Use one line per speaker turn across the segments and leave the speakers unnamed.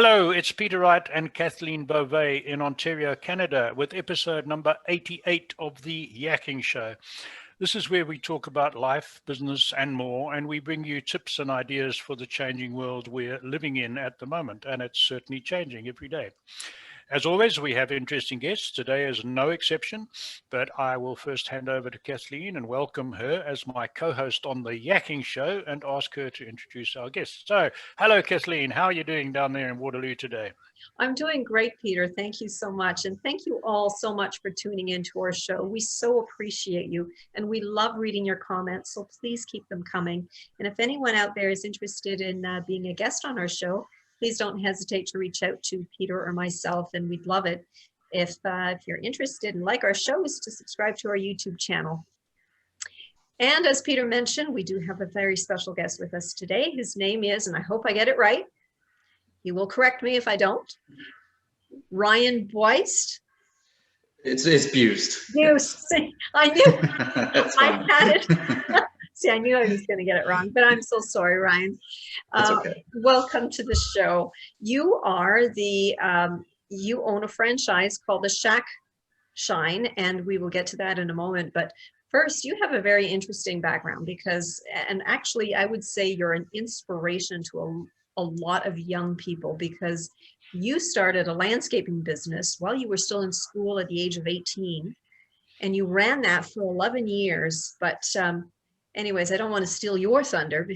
Hello, it's Peter Wright and Kathleen Beauvais in Ontario, Canada, with episode number 88 of the Yakking Show. This is where we talk about life, business, and more, and we bring you tips and ideas for the changing world we're living in at the moment, and it's certainly changing every day. As always, we have interesting guests. Today is no exception, but I will first hand over to Kathleen and welcome her as my co-host on the Yakking Show and ask her to introduce our guests. So, hello, Kathleen. How are you doing down there in Waterloo today?
I'm doing great, Peter. Thank you so much. And thank you all so much for tuning into our show. We so appreciate you and we love reading your comments. So please keep them coming. And if anyone out there is interested in being a guest on our show, please don't hesitate to reach out to Peter or myself, and we'd love it if you're interested and like our shows to subscribe to our YouTube channel. And as Peter mentioned, we do have a very special guest with us today. His name is, and I hope I get it right, he will correct me if I don't, Ryan Buist.
It's Buist.
Buist. I knew I had it. See, I knew I was going to get it wrong, but I'm so sorry, Ryan.
That's okay.
Welcome to the show. You are you own a franchise called the Shack Shine, and we will get to that in a moment. But first, you have a very interesting background because, and actually, I would say you're an inspiration to a lot of young people because you started a landscaping business while you were still in school at the age of 18, and you ran that for 11 years. But anyways, I don't want to steal your thunder.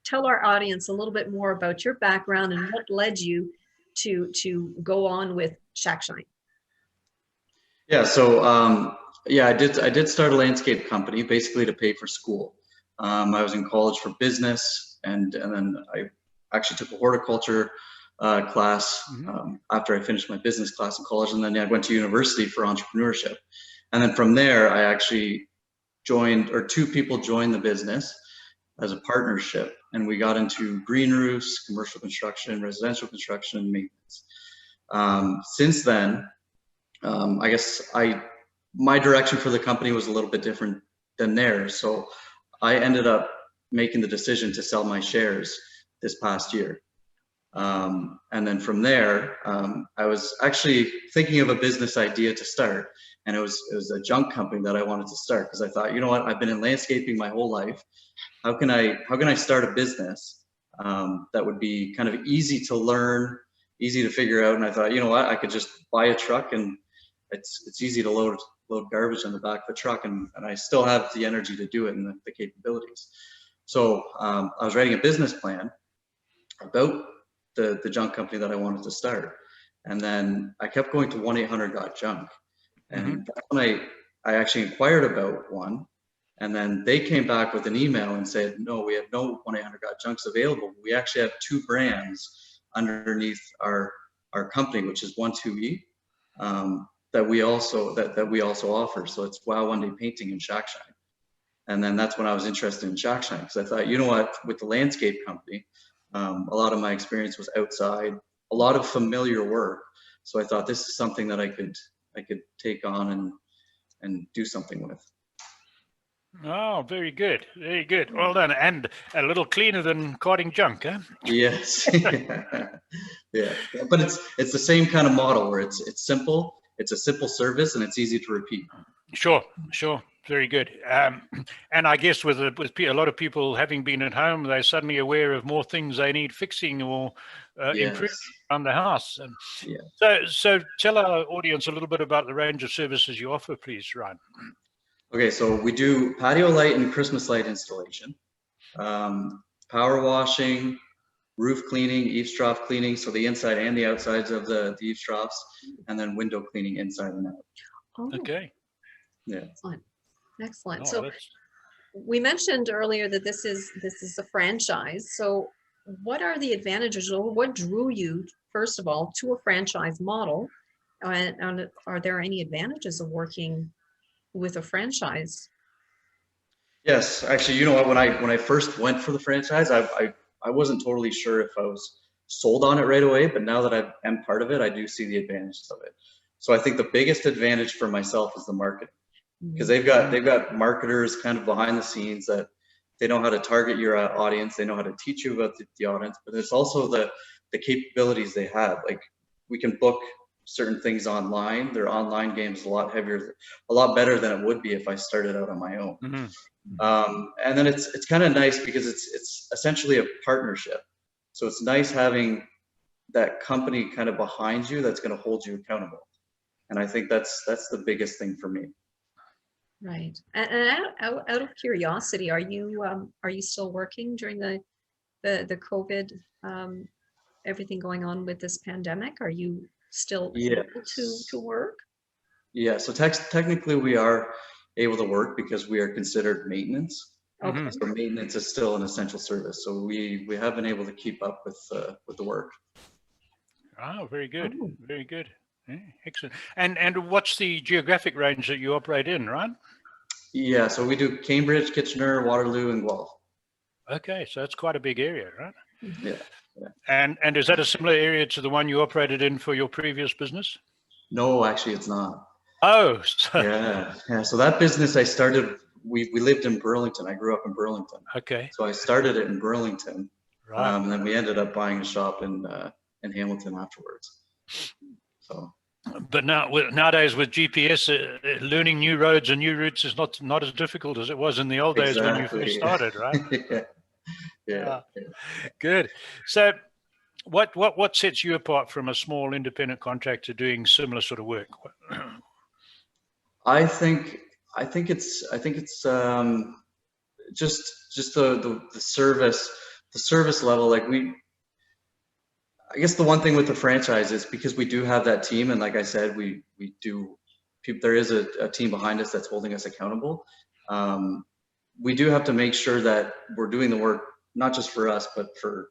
Tell our audience a little bit more about your background and what led you to go on with Shack Shine.
Yeah, so I did start a landscape company basically to pay for school. I was in college for business, and then I actually took a horticulture class after I finished my business class in college, and then I went to university for entrepreneurship. And then from there, I actually two people joined the business as a partnership, and we got into green roofs, commercial construction, residential construction, and maintenance. Since then, I guess my direction for the company was a little bit different than theirs. So I ended up making the decision to sell my shares this past year. And then from there, I was actually thinking of a business idea to start. And it was a junk company that I wanted to start because I thought, you know what, I've been in landscaping my whole life. How can I start a business that would be kind of easy to learn, easy to figure out? And I thought, you know what, I could just buy a truck and it's easy to load garbage on the back of the truck, and I still have the energy to do it and the capabilities. So I was writing a business plan about the junk company that I wanted to start, and then I kept going to 1-800-GOT-JUNK. And that's when I actually inquired about one, and then they came back with an email and said, no, we have no 1-800-GOT-JUNKs available. We actually have 2 brands underneath our company, which is 12E, that we also offer. So it's Wow One Day Painting and Shack Shine. And then that's when I was interested in Shack Shine, because I thought, you know what, with the landscape company, a lot of my experience was outside, a lot of familiar work. So I thought this is something that I could take on and do something with.
Oh, very good. Very good. Well done. And a little cleaner than carting junk, huh?
Yes. Yeah. But it's the same kind of model where it's simple, it's a simple service, and it's easy to repeat.
Sure. Very good. And I guess with a lot of people having been at home, they're suddenly aware of more things they need fixing or improving around the house. So tell our audience a little bit about the range of services you offer, please, Ryan.
Okay, so we do patio light and Christmas light installation, power washing, roof cleaning, eaves trough cleaning, so the inside and the outsides of the eaves troughs, and then window cleaning inside and out.
Oh,
okay.
Yeah.
Excellent. So we mentioned earlier that this is a franchise. So what are the advantages, or what drew you, first of all, to a franchise model? And are there any advantages of working with a franchise?
Yes, actually, you know what, when I first went for the franchise, I wasn't totally sure if I was sold on it right away, but now that I am part of it, I do see the advantages of it. So I think the biggest advantage for myself is the marketing, because they've got marketers kind of behind the scenes that they know how to target your audience, they know how to teach you about the audience, but there's also the capabilities they have. Like, we can book certain things online. Their online game is a lot heavier, a lot better than it would be if I started out on my own. And then it's kind of nice because it's essentially a partnership. So it's nice having that company kind of behind you that's going to hold you accountable. And I think that's the biggest thing for me.
Right. And out of curiosity, are you still working during the COVID, everything going on with this pandemic? Are you still able to work?
Yeah. So technically we are able to work because we are considered maintenance.
Okay.
So maintenance is still an essential service. So we have been able to keep up with the work.
Oh, very good. Oh. Very good. Yeah, excellent. And what's the geographic range that you operate in, right?
Yeah, so we do Cambridge, Kitchener, Waterloo, and Guelph.
Okay, so that's quite a big area, right?
Yeah.
And is that a similar area to the one you operated in for your previous business?
No, actually, it's not.
Oh.
Yeah. So that business I started, we lived in Burlington. I grew up in Burlington.
Okay.
So I started it in Burlington.
Right.
And then we ended up buying a shop in Hamilton afterwards. So.
But nowadays with GPS, learning new roads and new routes is not as difficult as it was in the old days when you first started, right?
Yeah.
Good. So what sets you apart from a small independent contractor doing similar sort of work?
I think it's just the service level. Like, I guess the one thing with the franchise is because we do have that team, and like I said, there is a team behind us that's holding us accountable. We do have to make sure that we're doing the work, not just for us, but for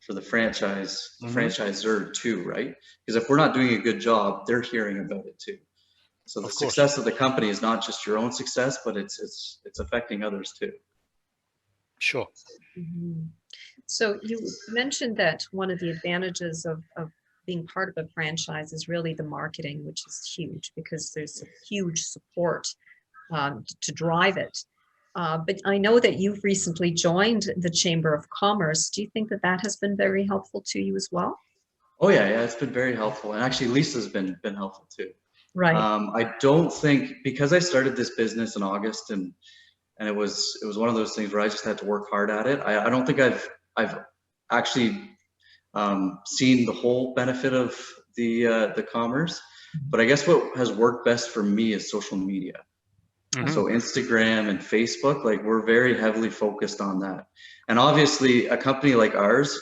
the franchisor too, right? Because if we're not doing a good job, they're hearing about it too. So the success of the company is not just your own success, but it's affecting others too.
Sure.
Mm-hmm. So you mentioned that one of the advantages of being part of a franchise is really the marketing, which is huge because there's a huge support to drive it. But I know that you've recently joined the Chamber of Commerce. Do you think that has been very helpful to you as well?
Oh yeah, it's been very helpful, and actually Lisa's been helpful too.
Right.
I don't think, because I started this business in August, and it was one of those things where I just had to work hard at it. I don't think I've actually seen the whole benefit of the commerce, but I guess what has worked best for me is social media. Mm-hmm. So Instagram and Facebook, like, we're very heavily focused on that. And obviously a company like ours,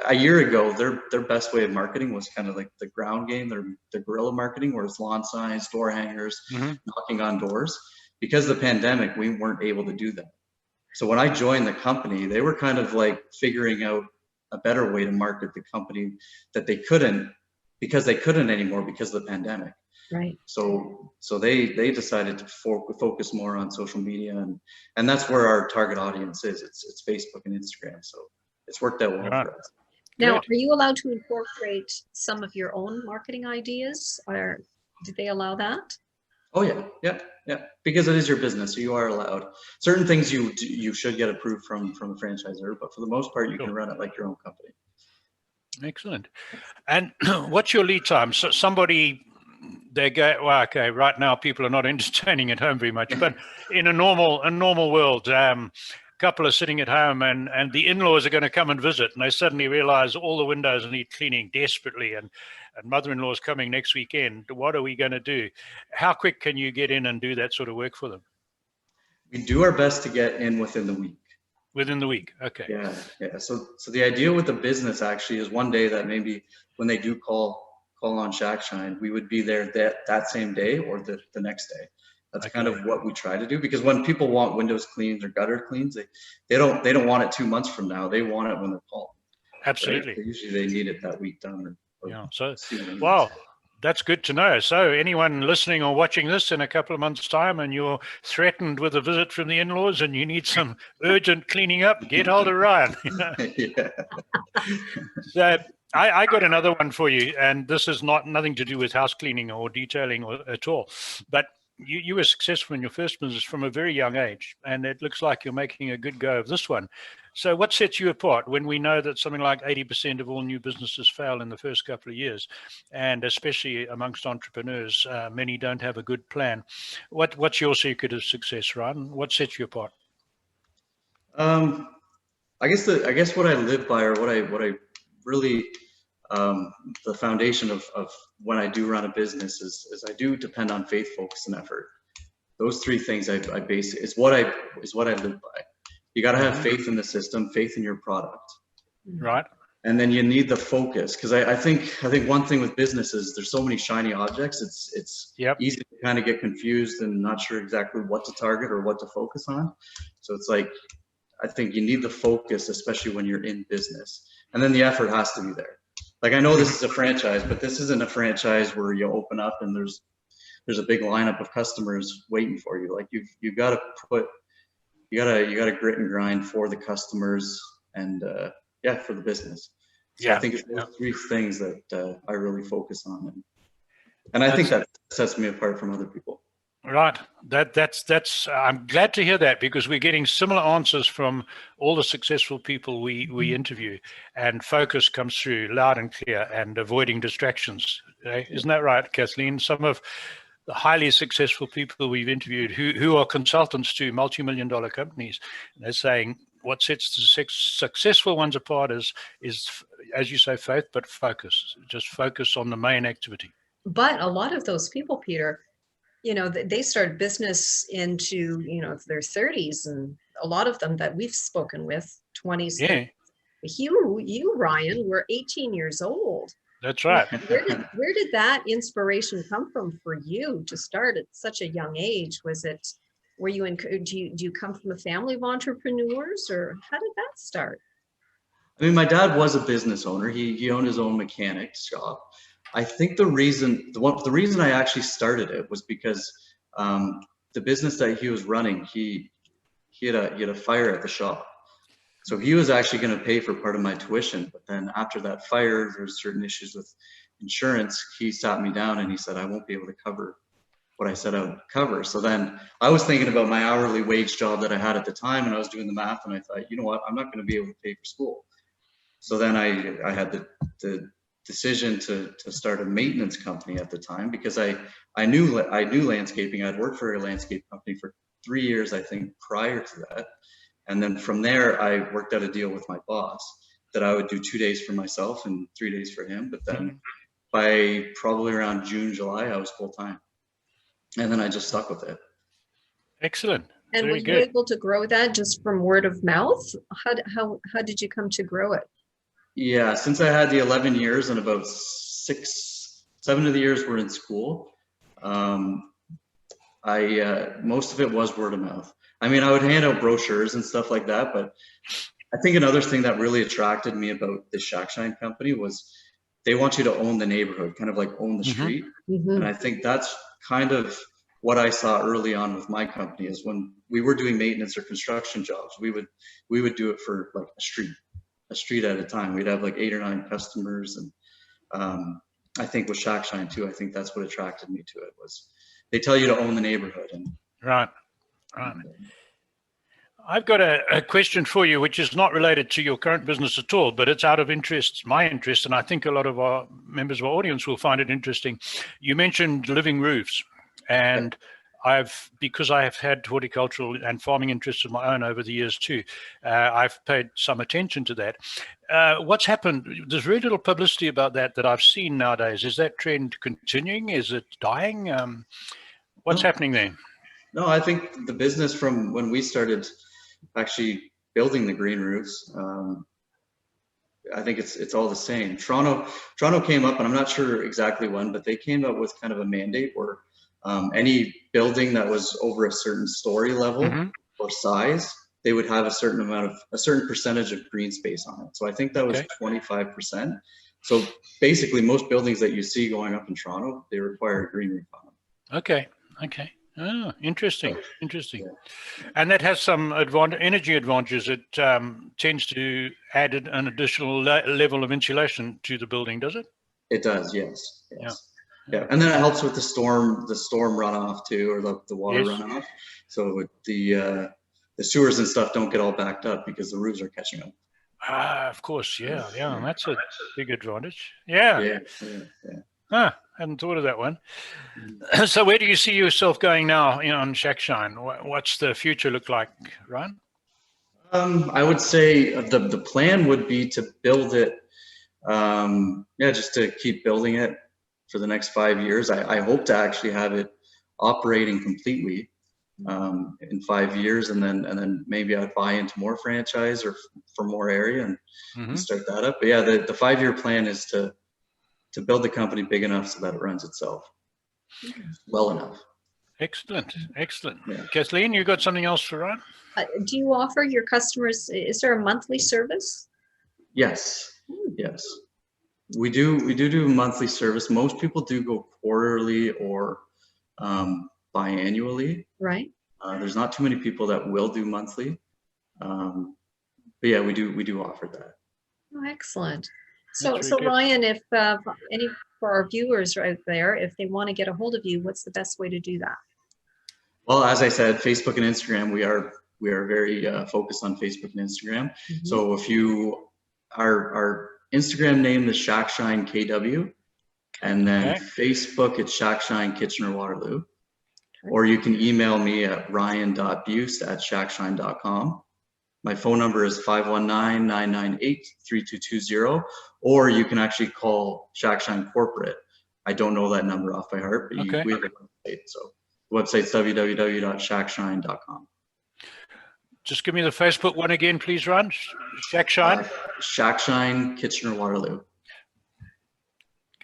a year ago, their best way of marketing was kind of like the ground game, the guerrilla marketing, where it's lawn signs, door hangers, knocking on doors. Because of the pandemic, we weren't able to do that. So when I joined the company, they were kind of like figuring out a better way to market the company that they couldn't anymore because of the pandemic.
Right.
So they decided to focus more on social media, and that's where our target audience is. It's Facebook and Instagram. So it's worked out well for us.
Now, are you allowed to incorporate some of your own marketing ideas, or did they allow that?
Oh yeah. Because it is your business, so you are allowed. Certain things you should get approved from a franchisor, but for the most part, you can run it like your own company.
Excellent. And what's your lead time? So somebody, they go, well, okay, right now people are not entertaining at home very much, but in a normal world, couple are sitting at home and the in-laws are going to come and visit, and they suddenly realize all the windows need cleaning desperately, and mother-in-law is coming next weekend. What are we going to do? How quick can you get in and do that sort of work for them? We
do our best to get in within the week.
Within the week, okay.
Yeah. So the idea with the business actually is one day that maybe when they do call on Shack Shine, we would be there that same day or the next day. That's kind of what we try to do, because when people want windows cleaned or gutter cleans, they don't want it 2 months from now. They want it when they're calling.
Absolutely.
Right? Usually they need it that week done.
Wow, that's good to know. So anyone listening or watching this in a couple of months' time and you're threatened with a visit from the in-laws and you need some urgent cleaning up, get hold of Ryan.
Yeah.
So I got another one for you, and this is nothing to do with house cleaning or detailing at all, but you were successful in your first business from a very young age, and it looks like you're making a good go of this one. So what sets you apart when we know that something like 80% of all new businesses fail in the first couple of years, and especially amongst entrepreneurs, many don't have a good plan? What's your secret of success, Ryan? What sets you apart?
I guess what I live by, or what I really, the foundation of when I do run a business is I do depend on faith, focus, and effort. Those three things I base is what I live by. You got to have faith in the system, faith in your product,
right?
And then you need the focus, because I think one thing with business is there's so many shiny objects. It's easy to kind of get confused and not sure exactly what to target or what to focus on. So it's like, I think you need the focus, especially when you're in business, and then the effort has to be there. Like, I know this is a franchise, but this isn't a franchise where you open up and there's a big lineup of customers waiting for you. Like, you got to grit and grind for the customers and for the business. So I think it's those three things that I really focus on, and I think that sets me apart from other people.
Right. That's I'm glad to hear that, because we're getting similar answers from all the successful people we interview, and focus comes through loud and clear, and avoiding distractions. Isn't that right, Kathleen? Some of the highly successful people we've interviewed who are consultants to multi-million-dollar companies, they're saying what sets the successful ones apart is, as you say, faith, but focus. Just focus on the main activity.
But a lot of those people, Peter, they started business into, their 30s, and a lot of them that we've spoken with, 20s.
Yeah.
You, Ryan, were 18 years old.
That's right.
Where did that inspiration come from for you to start at such a young age? Do you come from a family of entrepreneurs, or how did that start?
I mean, my dad was a business owner. He owned his own mechanic shop. I think the reason I actually started it was because the business that he was running, he had a fire at the shop. So he was actually going to pay for part of my tuition. But then after that fire, there's certain issues with insurance. He sat me down and he said, I won't be able to cover what I said I would cover. So then I was thinking about my hourly wage job that I had at the time, and I was doing the math, and I thought, you know what, I'm not going to be able to pay for school. So then I had the decision to start a maintenance company at the time, because I knew landscaping. I'd worked for a landscape company for 3 years, I think, prior to that. And then from there, I worked out a deal with my boss that I would do 2 days for myself and 3 days for him. But then by probably around June, July, I was full time. And then I just stuck with it.
Excellent.
And were you able to grow that just from word of mouth? How did you come to grow it?
Yeah, since I had the 11 years and about 7 of the years were in school, most of it was word of mouth. I mean, I would hand out brochures and stuff like that, but I think another thing that really attracted me about the Shack Shine company was they want you to own the neighborhood, kind of like own the street. And I think that's kind of what I saw early on with my company, is when we were doing maintenance or construction jobs, we would do it for like a street at a time. We'd have like 8 or 9 customers. And I think with Shack Shine too, I think that's what attracted me to it, was they tell you to own the neighborhood. And
Right. I've got a question for you, which is not related to your current business at all, but it's out of my interest, and I think a lot of our members of our audience will find it interesting. You mentioned living roofs, and because I have had horticultural and farming interests of my own over the years too, I've paid some attention to that. What's happened? There's very little publicity about that I've seen nowadays. Is that trend continuing? Is it dying? What's happening there?
No, I think the business from when we started actually building the green roofs, I think it's all the same. Toronto came up, and I'm not sure exactly when, but they came up with kind of a mandate where any building that was over a certain story level or size, they would have a certain percentage of green space on it. So I think that was 25%. So basically, most buildings that you see going up in Toronto, they require a green roof on them.
Okay. Oh, interesting. And that has some energy advantages. It tends to add an additional level of insulation to the building, does it?
It does, yes.
Yeah.
Yeah, and then it helps with the storm runoff too, or the water
Yes.
runoff. So the sewers and stuff don't get all backed up because the roofs are catching them.
Of course, yeah. That's a big advantage. Yeah.
Yeah.
Hadn't thought of that one.
Mhm.
So where do you see yourself going now on Shackshine? What's the future look like, Ryan?
I would say the plan would be to build it. Just to keep building it for the next 5 years. I hope to actually have it operating completely in 5 years, and then maybe I'd buy into more franchise or for more area and start that up. But yeah, the 5-year plan is to build the company big enough so that it runs itself well enough.
Excellent.
Yeah.
Kathleen, you got something else for Ryan?
Do you offer your customers, is there a monthly service?
Yes. We do monthly service. Most people do go quarterly or biannually.
Right.
There's not too many people that will do monthly. But yeah, we do offer that.
Oh, excellent. So
good.
Ryan, if any for our viewers out there, if they want to get a hold of you, what's the best way to do that?
Well, as I said, Facebook and Instagram, we are very focused on Facebook and Instagram. So if you our Instagram name is Shackshine KW, and then Facebook it's Shackshine Kitchener-Waterloo. Or you can email me at ryan.buist@shackshine.com. My phone number is 519-998-3220, or you can actually call Shackshine Corporate. I don't know that number off by heart, but we have a website. So the website's www.shackshine.com.
Just give me the Facebook one again, please, Ryan. Shackshine?
Shackshine Kitchener-Waterloo.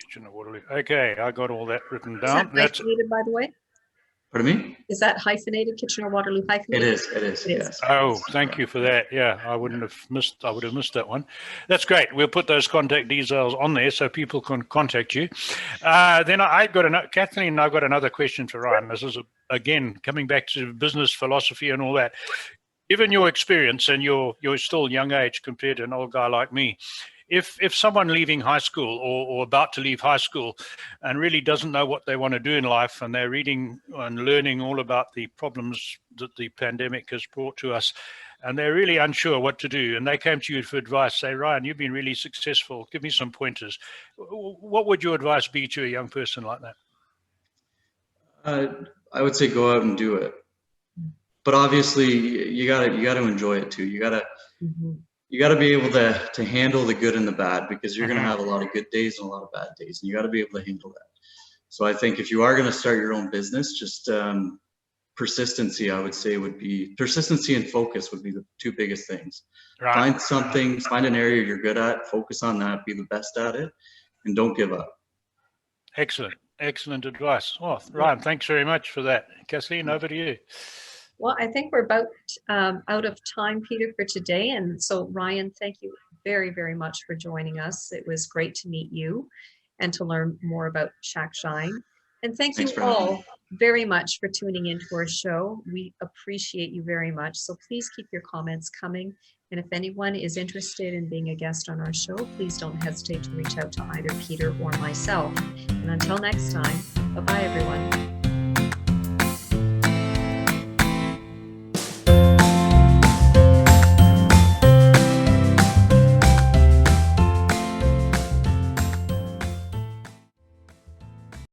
Kitchener-Waterloo. Okay, I got all that written
Is
down.
that hyphenated, by the way?
Pardon me?
Is that hyphenated, Kitchener-Waterloo hyphenated?
It is. Yes.
Oh, thank you for that. Yeah, I would have missed that one. That's great. We'll put those contact details on there so people can contact you. Then Kathleen, I've got another question for Ryan. This is, again, coming back to business philosophy and all that. Given your experience, and you're still young age compared to an old guy like me, if someone leaving high school or about to leave high school and really doesn't know what they want to do in life, and they're reading and learning all about the problems that the pandemic has brought to us, and they're really unsure what to do, and they came to you for advice, say, Ryan, you've been really successful, give me some pointers. What would your advice be to a young person like that?
I would say go out and do it. But obviously you gotta enjoy it too. You gotta be able to handle the good and the bad, because you're gonna have a lot of good days and a lot of bad days, and you gotta be able to handle that. So I think if you are gonna start your own business, just persistency, I would say, persistency and focus would be the two biggest things. Right. Find an area you're good at, focus on that, be the best at it, and don't give up.
Excellent advice. Well, Ryan, thanks very much for that. Kathleen, over to you.
Well, I think we're about out of time, Peter, for today. And so, Ryan, thank you very, very much for joining us. It was great to meet you and to learn more about Shackshine. And thank you all very much for tuning into our show. We appreciate you very much. So please keep your comments coming. And if anyone is interested in being a guest on our show, please don't hesitate to reach out to either Peter or myself. And until next time, bye-bye, everyone.